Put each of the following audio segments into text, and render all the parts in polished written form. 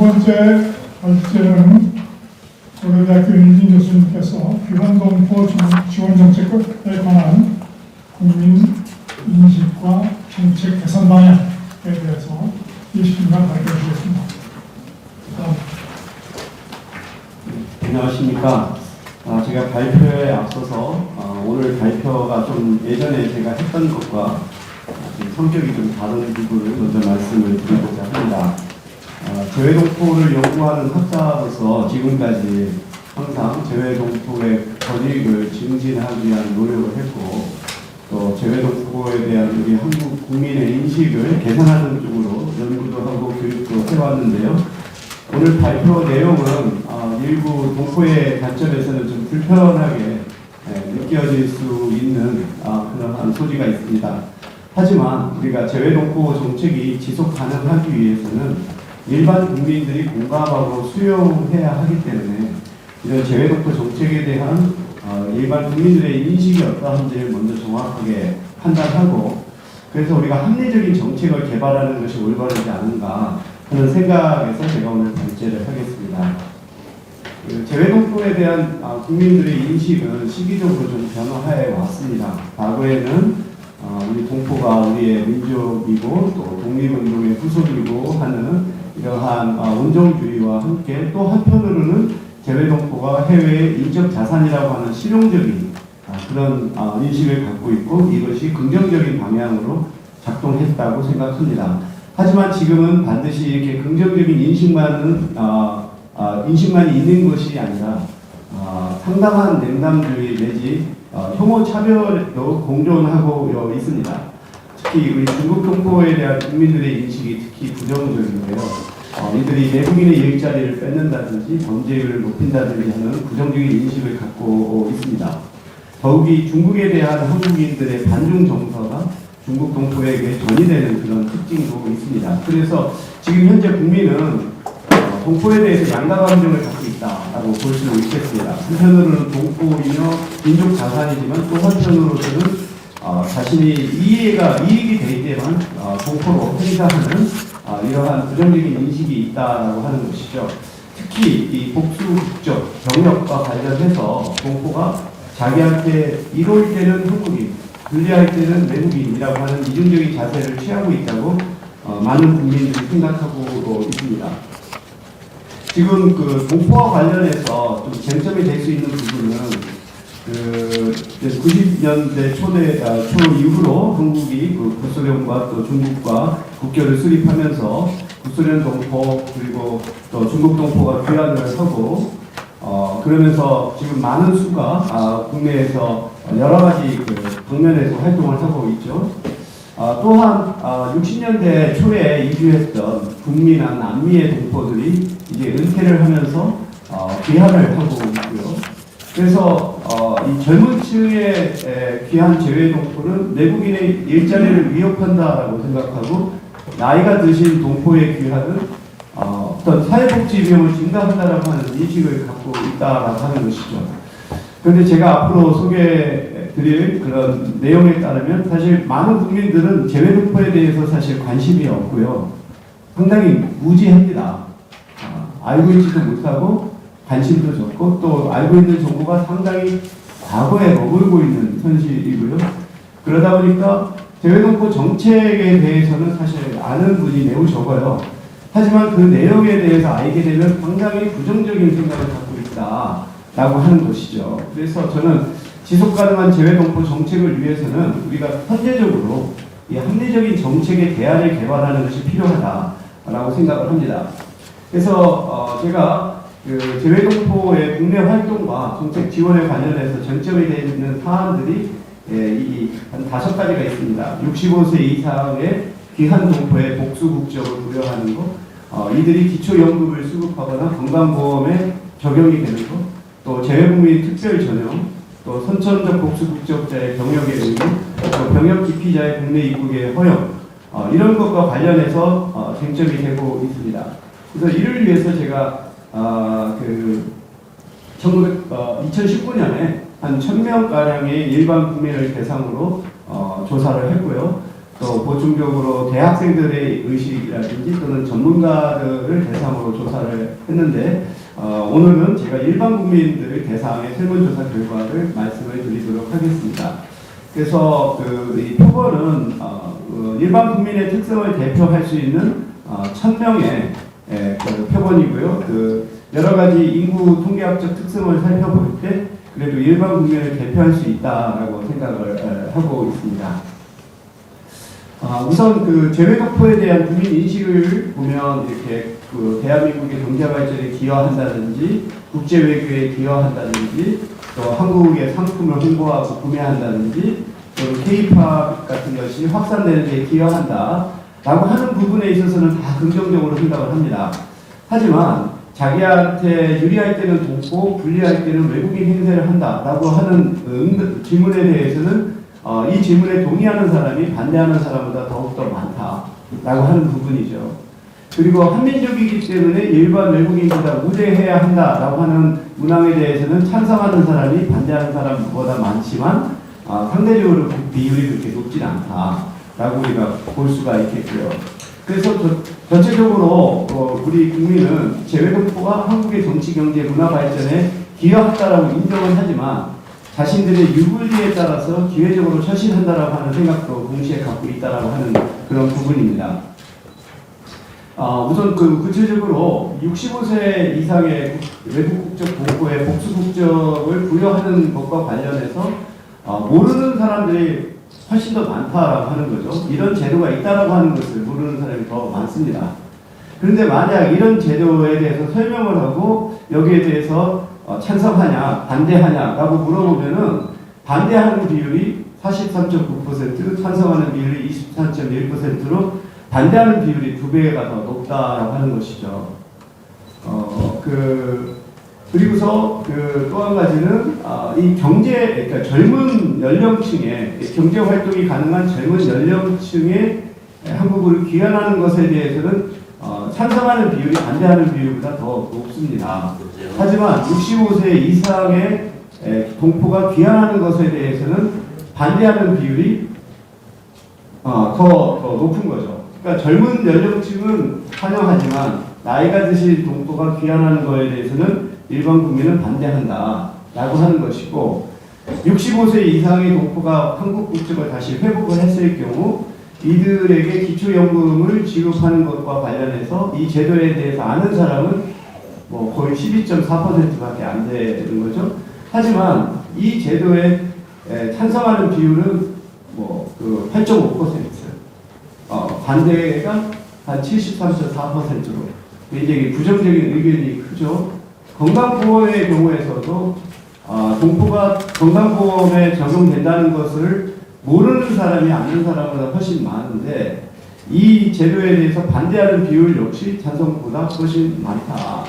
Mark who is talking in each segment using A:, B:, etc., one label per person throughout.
A: 번째 발제는 고려대학교 윤진 교수님께서 귀환동포 지원정책에 관한 국민 인식과 정책 개선 방향에 대해서 20분간 발표해 주겠습니다.
B: 안녕하십니까. 제가 발표에 앞서서 오늘 발표가 좀 예전에 제가 했던 것과 좀 성격이 좀 다른 부분을 먼저 말씀을 드리고자 합니다. 재외동포를 연구하는 학자로서 지금까지 항상 재외동포의 권익을 증진하기 위한 노력을 했고, 또 재외동포에 대한 우리 한국 국민의 인식을 개선하는 쪽으로 연구도 하고 교육도 해왔는데요. 오늘 발표 내용은 일부 동포의 관점에서는 좀 불편하게 느껴질 수 있는 그런 소지가 있습니다. 하지만 우리가 재외동포 정책이 지속 가능하기 위해서는 일반 국민들이 공감하고 수용해야 하기 때문에 이런 재외동포 정책에 대한 일반 국민들의 인식이 어떠한지를 먼저 정확하게 판단하고, 그래서 우리가 합리적인 정책을 개발하는 것이 올바르지 않은가 하는 생각에서 제가 오늘 발제를 하겠습니다. 재외동포에 대한 국민들의 인식은 시기적으로 좀 변화해 왔습니다. 과거에는 우리 동포가 우리의 민족이고 또 독립운동의 후손이고 하는 이러한 온정주의와 함께, 또 한편으로는 재외동포가 해외의 인적 자산이라고 하는 실용적인 그런 인식을 갖고 있고, 이것이 긍정적인 방향으로 작동했다고 생각합니다. 하지만 지금은 반드시 이렇게 긍정적인 인식만이 있는 것이 아니라 상당한 냉담주의 내지 혐오 차별도 공존하고 있습니다. 특히 우리 중국 동포에 대한 국민들의 인식이 특히 부정적인데요. 이들이 내국인의 일자리를 뺏는다든지 범죄율을 높인다든지 하는 부정적인 인식을 갖고 있습니다. 더욱이 중국에 대한 한국인들의 반중 정서가 중국 동포에게 전이되는 그런 특징도 있습니다. 그래서 지금 현재 국민은 동포에 대해서 양가 감정을 갖고 있다라고 볼 수 있겠습니다. 한편으로는 동포이며 민족 자산이지만 또 한편으로는 자신이 이익이 될 때만 동포로 행사하는 이러한 부정적인 인식이 있다라고 하는 것이죠. 특히 이 복수 국적, 병역과 관련해서 동포가 자기한테 이로울 때는 한국인, 불리할 때는 외국인이라고 하는 이중적인 자세를 취하고 있다고 많은 국민들이 생각하고 있습니다. 지금 그 동포와 관련해서 좀 쟁점이 될 수 있는 부분은 90년대 초 이후로 한국이 구소련과 또 중국과 국교를 수립하면서 구소련 동포 그리고 또 중국 동포가 귀환을 하고 그러면서 지금 많은 수가 국내에서 여러 가지 방면에서 활동을 하고 있죠. 또한 60년대 초에 이주했던 북미나 남미의 동포들이 이제 은퇴를 하면서 귀환을 하고 있고요. 그래서 이 젊은 층의 귀한 재외동포는 내국인의 일자리를 위협한다라고 생각하고, 나이가 드신 동포의 귀환은 어떤 사회복지 비용을 증가한다라고 하는 인식을 갖고 있다라고 하는 것이죠. 그런데 제가 앞으로 소개드릴 그런 내용에 따르면 사실 많은 국민들은 재외동포에 대해서 사실 관심이 없고요. 상당히 무지합니다. 알고 있지도 못하고 관심도 적고 또 알고 있는 정보가 상당히 과거에 머물고 있는 현실이고요. 그러다 보니까 재외동포 정책에 대해서는 사실 아는 분이 매우 적어요. 하지만 그 내용에 대해서 알게 되면 상당히 부정적인 생각을 갖고 있다라고 하는 것이죠. 그래서 저는 지속가능한 재외동포 정책을 위해서는 우리가 선제적으로 이 합리적인 정책의 대안을 개발하는 것이 필요하다라고 생각을 합니다. 그래서 제가 재외동포의 국내 활동과 정책 지원에 관련해서 쟁점이 되어 있는 사안들이 한 5가지가 있습니다. 65세 이상의 귀한 동포의 복수 국적을 부여하는 것, 이들이 기초연금을 수급하거나 건강보험에 적용이 되는 것, 또 재외국민 특별 전형, 또 선천적 복수 국적자의 병역의 의무, 또 병역 기피자의 국내 입국의 허용, 이런 것과 관련해서 쟁점이 되고 있습니다. 그래서 이를 위해서 제가 2019년에 한 1000명가량의 일반 국민을 대상으로 조사를 했고요. 또 보충적으로 대학생들의 의식이라든지 또는 전문가들을 대상으로 조사를 했는데 오늘은 제가 일반 국민들 대상의 설문조사 결과를 말씀을 드리도록 하겠습니다. 그래서 이 표본은 일반 국민의 특성을 대표할 수 있는 1000명의 표본이고요. 여러 가지 인구 통계학적 특성을 살펴볼 때 그래도 일반 국민을 대표할 수 있다라고 생각을 하고 있습니다. 우선 재외동포에 대한 국민 인식을 보면 이렇게 대한민국의 경제 발전에 기여한다든지 국제 외교에 기여한다든지 또 한국의 상품을 홍보하고 구매한다든지 또 K-팝 같은 것이 확산되는 데 기여한다라고 하는 부분에 있어서는 다 긍정적으로 생각을 합니다. 하지만 자기한테 유리할 때는 돕고 불리할 때는 외국인 행세를 한다라고 하는 질문에 대해서는 이 질문에 동의하는 사람이 반대하는 사람보다 더욱더 많다라고 하는 부분이죠. 그리고 한민족이기 때문에 일반 외국인보다 우대해야 한다라고 하는 문항에 대해서는 찬성하는 사람이 반대하는 사람보다 많지만 상대적으로 그 비율이 그렇게 높진 않다라고 우리가 볼 수가 있겠고요. 그래서 전체적으로 우리 국민은 재외동포가 한국의 정치, 경제, 문화 발전에 기여했다라고 인정은 하지만 자신들의 유불리에 따라서 기회적으로 처신한다라고 하는 생각도 동시에 갖고 있다라고 하는 그런 부분입니다. 우선 구체적으로 65세 이상의 외국 국적 동포의 복수 국적을 부여하는 것과 관련해서 모르는 사람들이 훨씬 더 많다라고 하는 거죠. 이런 제도가 있다라고 하는 것을 모르는 사람이 더 많습니다. 그런데 만약 이런 제도에 대해서 설명을 하고 여기에 대해서 찬성하냐 반대하냐라고 물어보면은 반대하는 비율이 43.9%, 찬성하는 비율이 24.1%로 반대하는 비율이 2배가 더 높다라고 하는 것이죠. 그리고서 또 한 가지는 이 그러니까 젊은 연령층에 경제 활동이 가능한 젊은 연령층에 한국을 귀환하는 것에 대해서는 찬성하는 비율이 반대하는 비율보다 더 높습니다. 하지만 65세 이상의 동포가 귀환하는 것에 대해서는 반대하는 비율이 더 높은 거죠. 그러니까 젊은 연령층은 환영하지만 나이가 드신 동포가 귀환하는 것에 대해서는 일반 국민은 반대한다라고 하는 것이고 65세 이상의 동포가 한국 국적을 다시 회복을 했을 경우 이들에게 기초연금을 지급하는 것과 관련해서 이 제도에 대해서 아는 사람은 거의 12.4%밖에 안 되는 거죠. 하지만 이 제도에 찬성하는 비율은 8.5%, 반대가 한 73.4%로 굉장히 부정적인 의견이 크죠. 건강보험의 경우에서도 동포가 건강보험에 적용된다는 것을 모르는 사람이 아는 사람보다 훨씬 많은데 이 제도에 대해서 반대하는 비율 역시 찬성보다 훨씬 많다.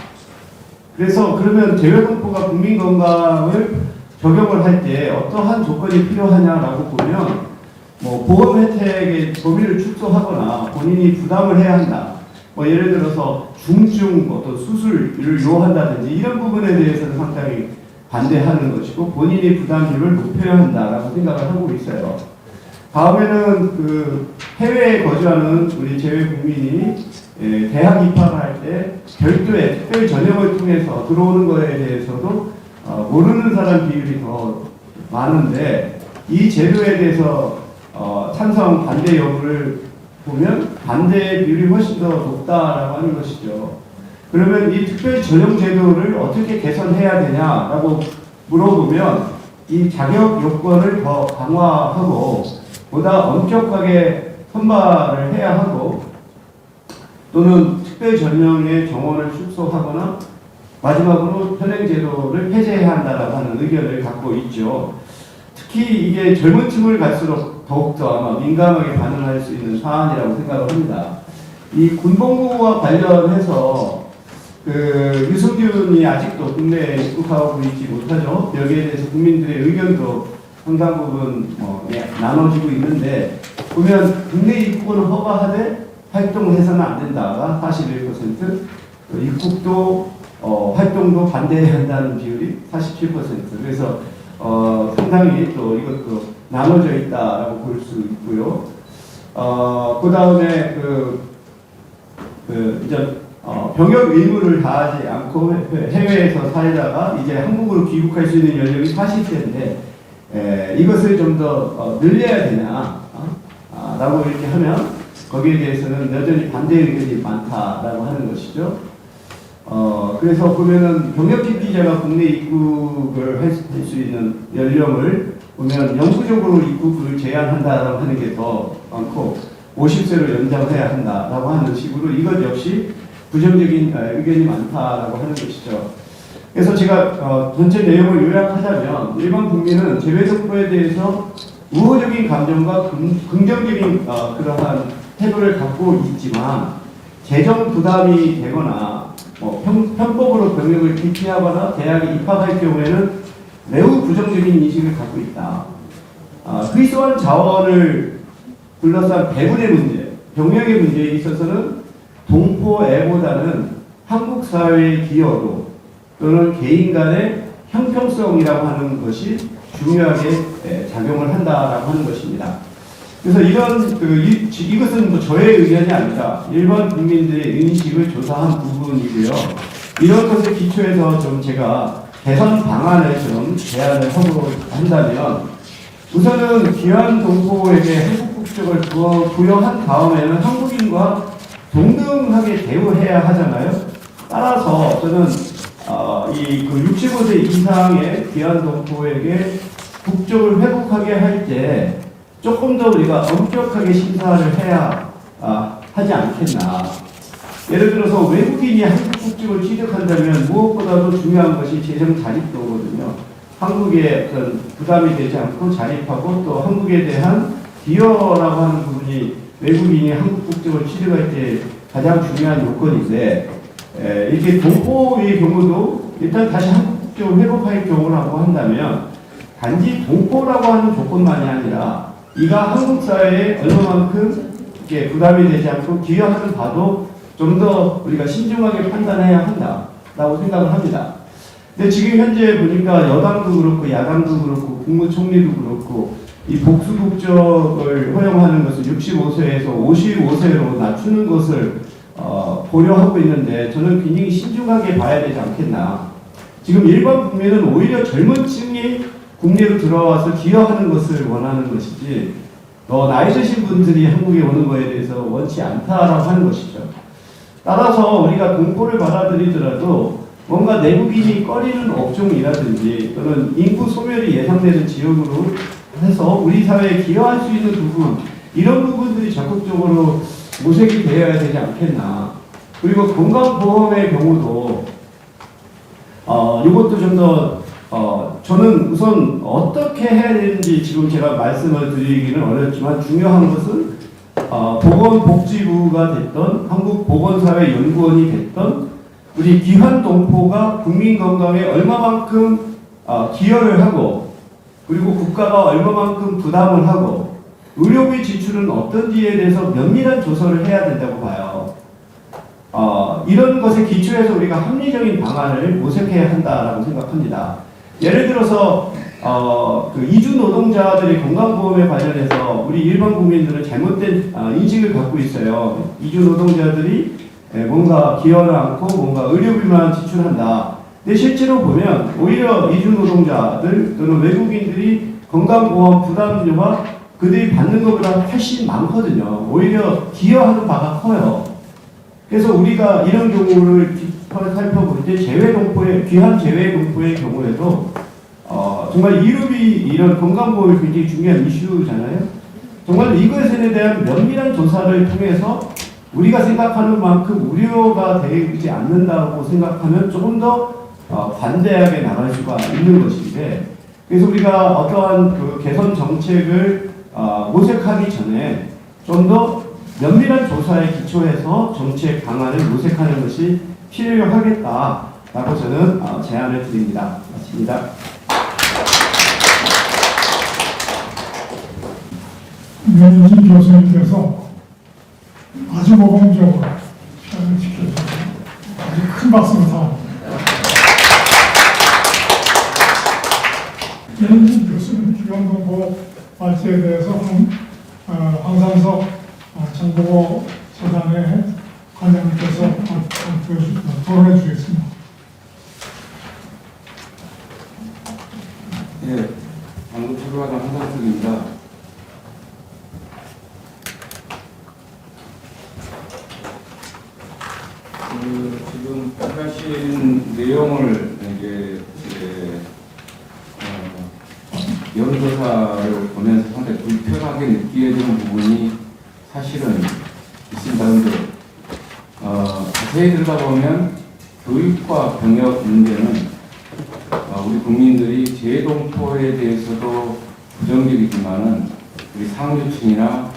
B: 그래서 그러면 재외동포가 국민건강을 적용을 할 때 어떠한 조건이 필요하냐라고 보면 보험 혜택의 범위를 축소하거나 본인이 부담을 해야 한다. 예를 들어서 중증 어떤 수술을 요한다든지 이런 부분에 대해서는 상당히 반대하는 것이고 본인이 부담률을 높여야 한다라고 생각을 하고 있어요. 다음에는 해외에 거주하는 우리 재외 국민이 대학 입학을 할 때 별도의 특별 전형을 통해서 들어오는 것에 대해서도 모르는 사람 비율이 더 많은데 이 제도에 대해서 찬성 반대 여부를 보면 반대 비율이 훨씬 더 높다라고 하는 것이죠. 그러면 이 특별 전형 제도를 어떻게 개선해야 되냐라고 물어보면 이 자격 요건을 더 강화하고 보다 엄격하게 선발을 해야 하고 또는 특별 전형의 정원을 축소하거나 마지막으로 현행 제도를 폐지해야 한다라고 하는 의견을 갖고 있죠. 특히 이게 젊은 층을 갈수록 더욱더 아마 민감하게 반응할 수 있는 사안이라고 생각을 합니다. 이 군복무와 관련해서 유승균이 아직도 국내에 입국하고 있지 못하죠. 여기에 대해서 국민들의 의견도 상당 부분 나눠지고 있는데 보면 국내 입국을 허가하되 활동을 해서는 안 된다가 41%, 입국도 활동도 반대해야 한다는 비율이 47%. 그래서 상당히 또 이것도 나눠져 있다라고 볼 수 있고요. 그 다음에 이제 병역 의무를 다하지 않고 해외에서 살다가 이제 한국으로 귀국할 수 있는 연령이 40세인데 이것을 좀 더 늘려야 되냐 라고 이렇게 하면 거기에 대해서는 여전히 반대 의견이 많다라고 하는 것이죠. 그래서 보면은 병역 기피자가 국내 입국을 할 수 있는 연령을 보면 영구적으로 입국을 제한한다라고 하는 게 더 많고 50세로 연장해야 한다라고 하는 식으로 이것 역시 부정적인 의견이 많다라고 하는 것이죠. 그래서 제가 전체 내용을 요약하자면 일반 국민은 재외동포에 대해서 우호적인 감정과 긍정적인 그러한 태도를 갖고 있지만 재정 부담이 되거나 편법으로 병역을 기피하거나 대학에 입학할 경우에는 매우 부정적인 인식을 갖고 있다. 희소한 자원을 둘러싼 배분의 문제, 병역의 문제에 있어서는 동포애보다는 한국 사회의 기여도 또는 개인 간의 형평성이라고 하는 것이 중요하게 작용을 한다라고 하는 것입니다. 그래서 이것은 저의 의견이 아니라 일반 국민들의 인식을 조사한 부분이고요. 이런 것에 기초해서 좀 제가 개선 방안을 좀 제안을 하고 한다면 우선은 귀한 동포에게 한국 국적을 부여한 다음에는 한국인과 동등하게 대우해야 하잖아요. 따라서 저는 65세 이상의 귀한 동포에게 국적을 회복하게 할 때 조금 더 우리가 엄격하게 심사를 해야 하지 않겠나. 예를 들어서 외국인이 한국 국적을 취득한다면 무엇보다도 중요한 것이 재정 자립도거든요. 한국에 어떤 부담이 되지 않고 자립하고 또 한국에 대한 기여라고 하는 부분이 외국인이 한국 국적을 취득할 때 가장 중요한 요건인데 이렇게 동포의 경우도 일단 다시 한국 국적을 회복할 경우라고 한다면 단지 동포라고 하는 조건만이 아니라 이가 한국 사회에 얼마만큼 이렇게 부담이 되지 않고 기여하는 바도 좀 더 우리가 신중하게 판단해야 한다라고 생각을 합니다. 근데 지금 현재 보니까 여당도 그렇고 야당도 그렇고 국무총리도 그렇고 이 복수 국적을 허용하는 것을 65세에서 55세로 낮추는 것을 고려하고 있는데 저는 굉장히 신중하게 봐야 되지 않겠나. 지금 일반 국민은 오히려 젊은 층이 국내로 들어와서 기여하는 것을 원하는 것이지 나이 드신 분들이 한국에 오는 것에 대해서 원치 않다라고 하는 것이죠. 따라서 우리가 동포를 받아들이더라도 뭔가 내국인이 꺼리는 업종이라든지 또는 인구 소멸이 예상되는 지역으로 해서 우리 사회에 기여할 수 있는 부분 이런 부분들이 적극적으로 모색이 되어야 되지 않겠나. 그리고 건강보험의 경우도 이것도 좀 더 저는 우선 어떻게 해야 되는지 지금 제가 말씀을 드리기는 어렵지만 중요한 것은 보건복지부가 됐던 한국보건사회연구원이 됐던 우리 귀한 동포가 국민 건강에 얼마만큼 기여를 하고 그리고 국가가 얼마만큼 부담을 하고 의료비 지출은 어떤지에 대해서 면밀한 조사를 해야 된다고 봐요. 이런 것에 기초해서 우리가 합리적인 방안을 모색해야 한다라고 생각합니다. 예를 들어서 이주 노동자들의 건강보험에 관련해서 우리 일반 국민들은 잘못된 인식을 갖고 있어요. 이주 노동자들이 뭔가 기여를 않고 뭔가 의료비만 지출한다. 근데 실제로 보면 오히려 이주 노동자들 또는 외국인들이 건강보험 부담료가 그들이 받는 것보다 훨씬 많거든요. 오히려 기여하는 바가 커요. 그래서 우리가 이런 경우를 살펴볼 때 귀한 재외동포의 경우에도 정말 이런 건강보험이 굉장히 중요한 이슈잖아요. 정말 이것에 대한 면밀한 조사를 통해서 우리가 생각하는 만큼 우려가 되지 않는다고 생각하면 조금 더 관대하게 나갈 수가 있는 것인데 그래서 우리가 어떠한 그 개선 정책을 모색하기 전에 좀 더 면밀한 조사에 기초해서 정책 방안을 모색하는 것이 필요하겠다라고 저는 제안을 드립니다. 마칩니다.
A: 윤희진 교수님께서 아주 모범적으로 표현을 시켜주셔서 아주 큰 박수를 사. 윤희진 교수는 기본동포 발제에 대해서 황산석 정보고 재단의 관장님께서 토론해 주겠습니다.
C: 예, 방금 출발한 한상석입니다. 지금 하신 내용을 여론조사를 보면서 상당히 불편하게 느끼게 되는 부분이 사실은 있습니다. 그런데 자세히 들여다보면 교육과 병역 문제는 우리 국민들이 재동포에 대해서도 부정적이지만은 우리 상류층이나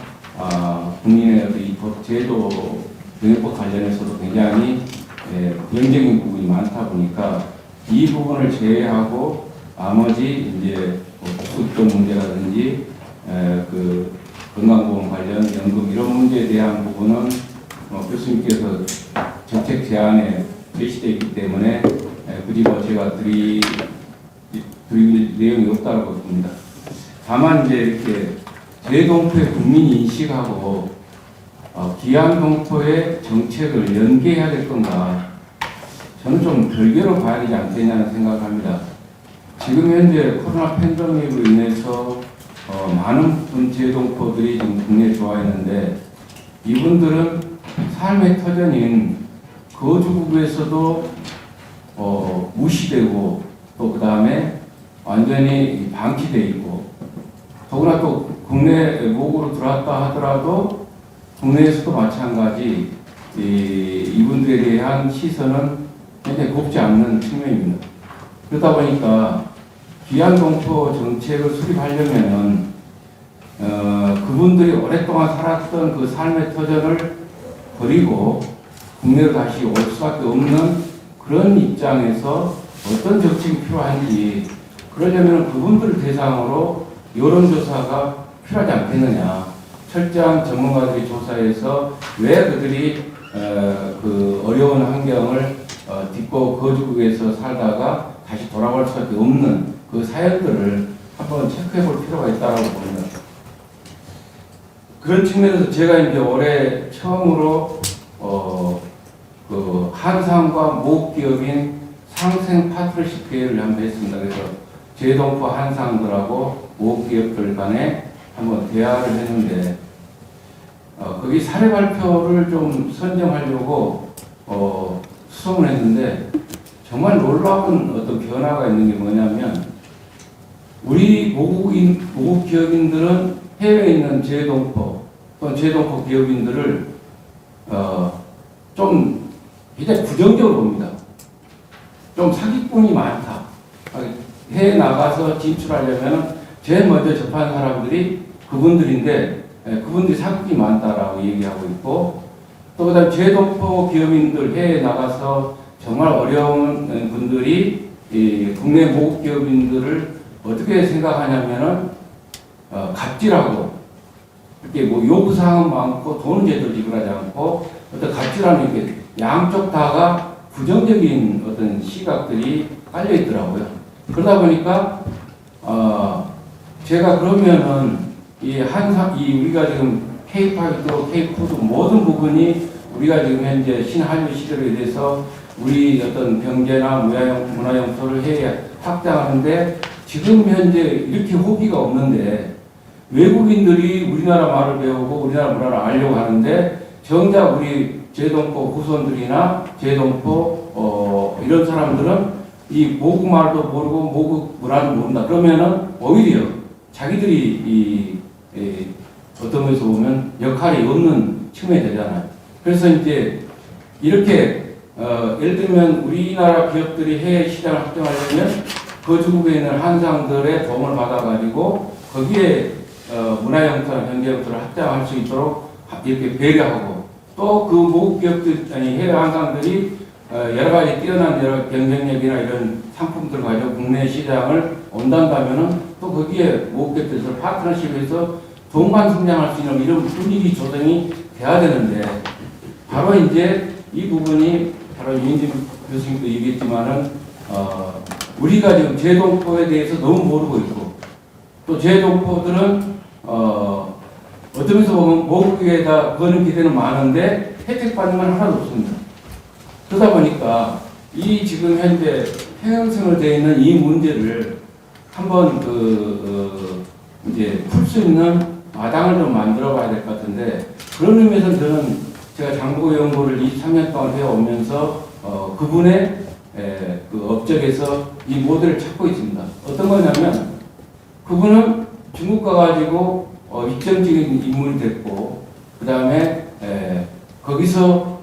C: 국민의 이 제도 병역법 관련해서도 굉장히 부정적인 부분이 많다 보니까 이 부분을 제외하고 나머지 이제 복수적 문제라든지 그 건강보험 관련 연금 이런 문제에 대한 부분은 교수님께서 정책 제안에 제시되어 있기 때문에 굳이 제가 드릴 내용이 없다고 봅니다. 다만 이제 이렇게 재동포의 국민 인식하고 기한동포의 정책을 연계해야 될 건가? 저는 좀 별개로 봐야 되지 않겠냐는 생각을 합니다. 지금 현재 코로나 팬데믹으로 인해서 많은 재동포들이 지금 국내에 들어와 있는데 이분들은 삶의 터전인 거주국에서도 무시되고 또 그 다음에 완전히 방치되어 있고 더구나 또 국내 모국으로 들어왔다 하더라도 국내에서도 마찬가지 이분들에 대한 시선은 굉장히 곱지 않는 측면입니다. 그러다 보니까 기한동포 정책을 수립하려면은 그분들이 오랫동안 살았던 그 삶의 터전을 버리고 국내로 다시 올 수밖에 없는 그런 입장에서 어떤 정책이 필요한지 그러려면 그분들을 대상으로 여론조사가 필요하지 않겠느냐. 철저한 전문가들이 조사해서 왜 그들이 그 어려운 환경을 딛고 거주국에서 살다가 다시 돌아갈 수밖에 없는 그 사연들을 한번 체크해 볼 필요가 있다고 봅니다. 그런 측면에서 제가 이제 올해 처음으로 그 한상과 모기업인 상생 파트너십 대회를 한번 했습니다. 그래서 재동포 한상들하고 모기업들 간에 한번 대화를 했는데 거기 사례 발표를 좀 선정하려고 수송을 했는데 정말 놀라운 어떤 변화가 있는 게 뭐냐면 우리 모국 기업인들은 해외에 있는 재동포 또는 재동포 기업인들을 좀 굉장히 부정적으로 봅니다. 좀 사기꾼이 많다. 해외 나가서 진출하려면 제일 먼저 접하는 사람들이 그분들인데 그분들이 사기꾼이 많다라고 얘기하고 있고 또 그다음 재동포 기업인들 해외에 나가서 정말 어려운 분들이 이 국내 모국 기업인들을 어떻게 생각하냐면은 갑질하고 이렇게 뭐 요구사항은 많고 돈은 제대로 지불하지 않고 어떤 갑질하는 게 양쪽 다가 부정적인 어떤 시각들이 깔려 있더라고요. 그러다 보니까 제가 그러면은 이 우리가 지금 K-팝도 K-푸드 모든 부분이 우리가 지금 현재 신한류 시대로 대해서 우리 어떤 경제나 문화영토를 확장하는데 지금 현재 이렇게 호기가 없는데 외국인들이 우리나라 말을 배우고 우리나라 문화를 알려고 하는데 정작 우리 재동포 후손들이나 재동포 이런 사람들은 이 모국 말도 모르고 모국 문화를 모른다. 그러면은 오히려 자기들이 어떤 면에서 보면 역할이 없는 측면이 되잖아요. 그래서 이제 이렇게 예를 들면 우리나라 기업들이 해외 시장을 확장하려면 거주국에 있는 한상들의 도움을 받아가지고 거기에 문화영토나 경제영토를 확장할 수 있도록 이렇게 배려하고 또 그 모국 기업들 해외 한상들이 여러 가지 뛰어난 여러 경쟁력이나 이런 상품들 가지고 국내 시장을 온단다면은 또 거기에 모국 기업들에서 파트너십에서 동반 성장할 수 있는 이런 분위기 조성이 돼야 되는데 바로 이제 이 부분이 바로 유인진 교수님도 얘기했지만은 우리가 지금 재동포에 대해서 너무 모르고 있고 또 재동포들은 어떤 면에서 보면 모국에다 거는 기대는 많은데 혜택 받는 건 하나도 없습니다. 그러다 보니까 이 지금 현재 평형성으로 되어 있는 이 문제를 한번 이제 풀 수 있는 마당을 좀 만들어 봐야 될 것 같은데, 그런 의미에서 저는 제가 장보고 연구를 23년 동안 해오면서 그분의 그 업적에서 이 모델을 찾고 있습니다. 어떤 거냐면 그분은 중국 가가지고 입정적인 인물이 됐고, 그 다음에 거기서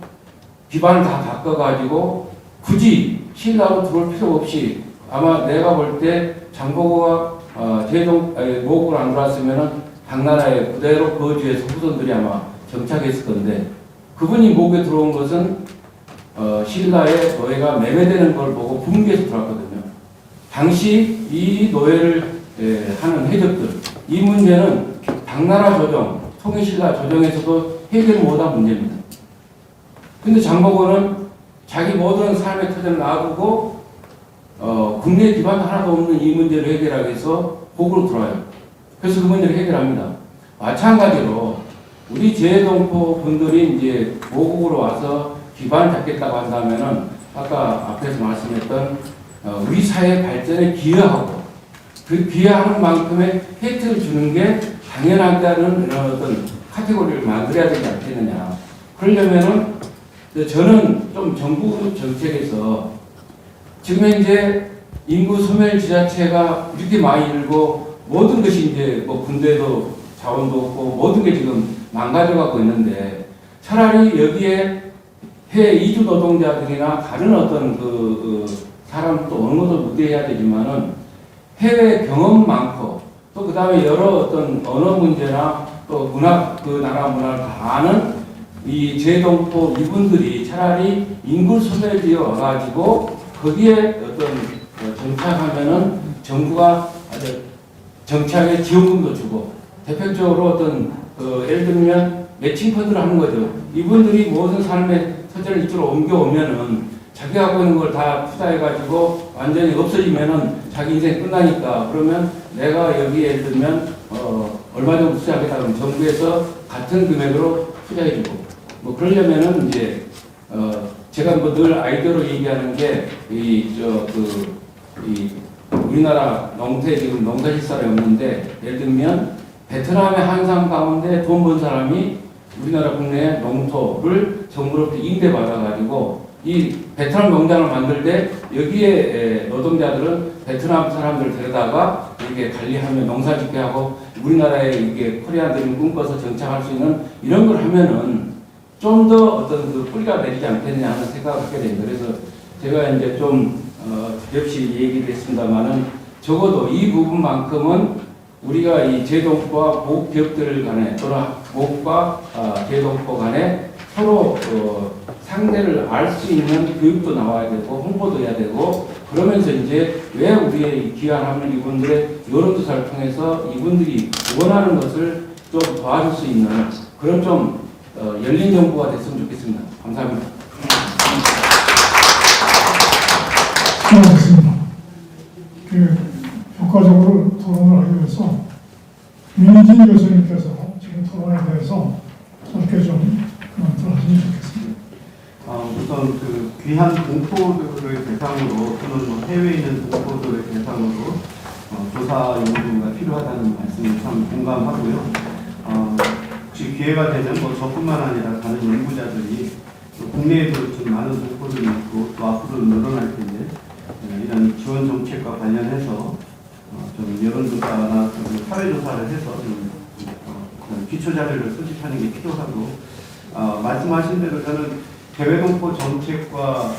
C: 기반을 다 닦아가지고 굳이 신라로 들어올 필요 없이, 아마 내가 볼 때 장보고가 모국을 안 들어왔으면은 당나라에 그대로 거주해서 후손들이 아마 정착했을 건데, 그분이 모국에 들어온 것은 신라의 노예가 매매되는 걸 보고 분개해서 들어왔거든요. 당시 이 노예를 하는 해적들, 이 문제는 당나라 조정, 통일신라 조정에서도 해결 못한 문제입니다. 근데 장보고는 자기 모든 삶의 터전을 놔두고 국내 기반 하나도 없는 이 문제를 해결하기 위해서 고구로 들어와요. 그래서 그 문제를 해결합니다. 마찬가지로 우리 제동포 분들이 이제 모국으로 와서 기반을 잡겠다고 한다면은 아까 앞에서 말씀했던 우리 사회 발전에 기여하고, 그 기여하는 만큼의 혜택을 주는 게 당연하다는 이런 어떤 카테고리를 만들어야 되지 않겠느냐. 그러려면은 저는 좀 정부 정책에서 지금 현재 인구 소멸 지자체가 이렇게 많이 일고 모든 것이 이제 뭐 군대도 자원도 없고 모든 게 지금 망가져가고 있는데, 차라리 여기에 해외 이주 노동자들이나 다른 어떤 사람도 어느 것도 무대해야 되지만은 해외 경험 많고 또 그 다음에 여러 어떤 언어 문제나 또 문화, 그 나라 문화를 다 아는 이 제동포 이분들이 차라리 인구 소멸지에 와가지고 거기에 어떤 정착하면은 정부가 아주 정착에 지원금도 주고, 대표적으로 어떤 예를 들면 매칭 펀드를 하는 거죠. 이분들이 모든 삶의 터전을 이쪽으로 옮겨오면은 자기 갖고 있는 걸 다 투자해가지고 완전히 없어지면은 자기 인생 끝나니까, 그러면 내가 여기에 예를 들면 얼마 정도 투자하겠다 그러면 정부에서 같은 금액으로 투자해주고, 뭐 그러려면은 이제 제가 뭐 늘 아이디어로 얘기하는 게 우리나라 농태 지금 농사질 사람이 없는데, 예를 들면 베트남의 한산 가운데 돈 번 사람이 우리나라 국내 농토를 정부로부터 임대받아가지고 이 베트남 농장을 만들 때 여기에 노동자들은 베트남 사람들을 데려다가 이렇게 관리하면 농사 짓게 하고 우리나라에 이게 코리안들이 꿈꿔서 정착할 수 있는 이런 걸 하면은 좀 더 어떤 그 뿌리가 내리지 않겠느냐 하는 생각을 하게 됩니다. 그래서 제가 이제 좀 역시 얘기를 했습니다만은 적어도 이 부분만큼은 우리가 이 제동포와 모국 기업들 간에 또는 모국과 제동포 간에 서로 상대를 알 수 있는 교육도 나와야 되고 홍보도 해야 되고, 그러면서 이제 왜 우리의 귀환하는 이분들의 여론조사를 통해서 이분들이 원하는 것을 좀 도와줄 수 있는 그런 좀 열린 정부가 됐으면 좋겠습니다. 감사합니다.
A: 수고하셨습니다. 효과적으로 토론을 하기 위해서 민진 교수님께서 지금 토론에 대해서 짧게 좀 코멘트를 하시면 좋겠습니다.
B: 우선 그 귀한 동포들을 대상으로 또는 뭐 해외에 있는 동포들을 대상으로 조사 연구가 필요하다는 말씀을 참 공감하고요. 혹시 기회가 되면 뭐 저뿐만 아니라 다른 연구자들이 국내에도 좀 많은 동포들이 있고 또 앞으로 늘어날 텐데 이런 지원 정책과 관련해서 좀 여론조사나 좀 사회조사를 해서 좀 기초 자료를 수집하는 게 필요하고, 말씀하신 대로 저는 대외동포 정책과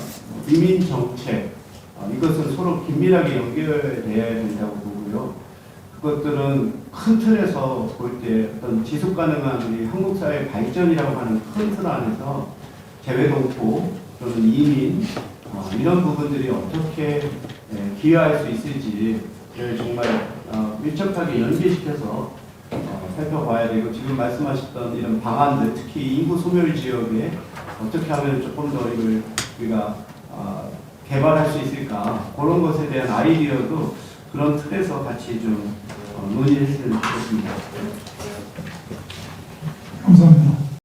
B: 이민 정책 이것은 서로 긴밀하게 연결돼야 된다고 보고요. 그것들은 큰 틀에서 볼 때 어떤 지속 가능한 우리 한국 사회 발전이라고 하는 큰 틀 안에서 대외동포 또는 이민 이런 부분들이 어떻게 기여할 수 있을지를 정말 밀접하게 연계시켜서 살펴봐야 되고, 지금 말씀하셨던 이런 방안들, 특히 인구 소멸 지역에 어떻게 하면 조금 더 이걸 우리가 개발할 수 있을까, 그런 것에 대한 아이디어도 그런 틀에서 같이 좀 논의했으면 좋겠습니다.
A: 감사합니다.